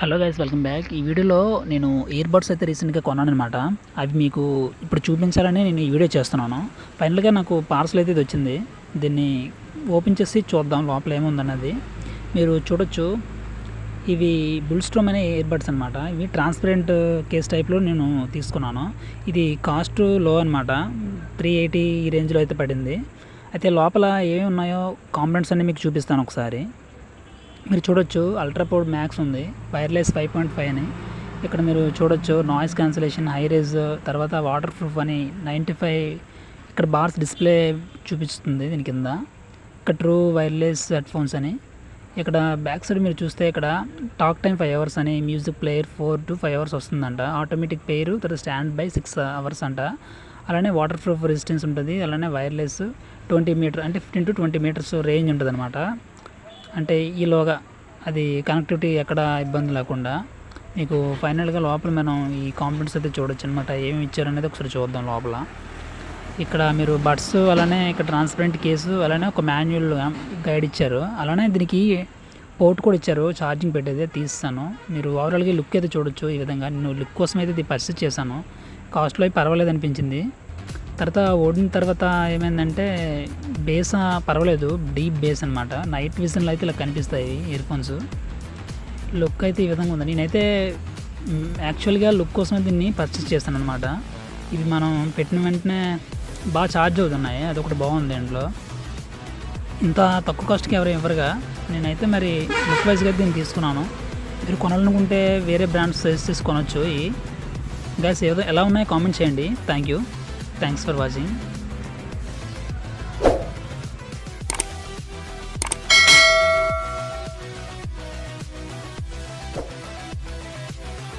Hello guys, welcome back. ఈ వీడియోలో నేను ఇయర్ బడ్స్ అయితే రీసెంట్గా కొన్నానమాట. అవి మీకు ఇప్పుడు చూపించాలని నేను ఈ వీడియో చేస్తున్నాను. ఫైనల్గా నాకు పార్సల్ అయితే ఇది వచ్చింది. దీన్ని ఓపెన్ చేసి చూద్దాం లోపల ఏముందన్నది. మీరు చూడొచ్చు, ఇవి బుల్స్ట్రోమ్ అనే ఇయర్ బడ్స్ అనమాట. ఇవి ట్రాన్స్పరెంట్ కేస్ టైప్లో నేను తీసుకున్నాను. ఇది కాస్ట్ లో అనమాట, 380 ఈ రేంజ్లో అయితే పడింది. అయితే లోపల ఏమేమి ఉన్నాయో కాంపోనెంట్స్ అన్నీ మీకు చూపిస్తాను ఒకసారి. మీరు చూడొచ్చు, అల్ట్రాపోర్ట్ మ్యాక్స్ ఉంది, వైర్లెస్ 5.5 అని. ఇక్కడ మీరు చూడొచ్చు నాయిస్ క్యాన్సిలేషన్, హై రేజ్, తర్వాత వాటర్ ప్రూఫ్ అని 95 ఇక్కడ బార్స్ డిస్ప్లే చూపిస్తుంది దీని కింద. ఇక్కడ ట్రూ వైర్లెస్ హెడ్ఫోన్స్ అని. ఇక్కడ బ్యాక్ సైడ్ మీరు చూస్తే ఇక్కడ టాక్ టైం 5 అవర్స్ అని, మ్యూజిక్ ప్లేయర్ 4 to 5 అవర్స్ వస్తుందంట. ఆటోమేటిక్ పేరు తర్వాత స్టాండ్ బై 6 అవర్స్ అంట. అలానే వాటర్ ప్రూఫ్ రెసిస్టెన్స్ ఉంటుంది. అలానే వైర్లెస్ 20 మీటర్ అంటే 15 to 20 మీటర్స్ రేంజ్ ఉంటుంది అనమాట. అంటే ఈలోగా అది కనెక్టివిటీ ఎక్కడ ఇబ్బంది లేకుండా మీకు ఫైనల్గా లోపల మనం ఈ కాంపోనెంట్స్ అయితే చూడొచ్చు అనమాట. ఏమి ఇచ్చారనేది ఒకసారి చూద్దాం లోపల. ఇక్కడ మీరు బడ్స్, అలానే ఇక్కడ ట్రాన్స్పరెంట్ కేసు, అలానే ఒక మాన్యువల్ గైడ్ ఇచ్చారు. అలానే దీనికి పోర్ట్ కూడా ఇచ్చారు, ఛార్జింగ్ పెట్టేది తీస్తాను. మీరు ఓవరాల్గా లుక్ అయితే చూడొచ్చు. ఈ విధంగా నేను లుక్ కోసం అయితే ఇది పర్చేస్ చేశాను. కాస్ట్లో అవి పర్వాలేదు అనిపించింది. తర్వాత ఓడిన తర్వాత ఏమైందంటే బేస్ పర్వాలేదు, డీప్ బేస్ అనమాట. నైట్ విజన్లో అయితే ఇలా కనిపిస్తాయి ఇయర్ ఫోన్స్. లుక్ అయితే ఈ విధంగా ఉంది. నేనైతే యాక్చువల్గా లుక్ కోసమే దీన్ని పర్చేస్ చేస్తాను అనమాట. ఇవి మనం పెట్టిన వెంటనే బాగా ఛార్జ్ అవుతున్నాయి, అదొకటి బాగుంది ఇంట్లో. ఇంత తక్కువ కాస్ట్కి ఎవరు ఇవ్వరుగా. నేనైతే మరి లుక్ వైజ్గా దీన్ని తీసుకున్నాను. మీరు కొనాలనుకుంటే వేరే బ్రాండ్స్ సజెస్ట్ చేసి కొనొచ్చు. ఈ గైస్ ఏదో ఎలా ఉన్నాయో కామెంట్ చేయండి. Thanks for watching.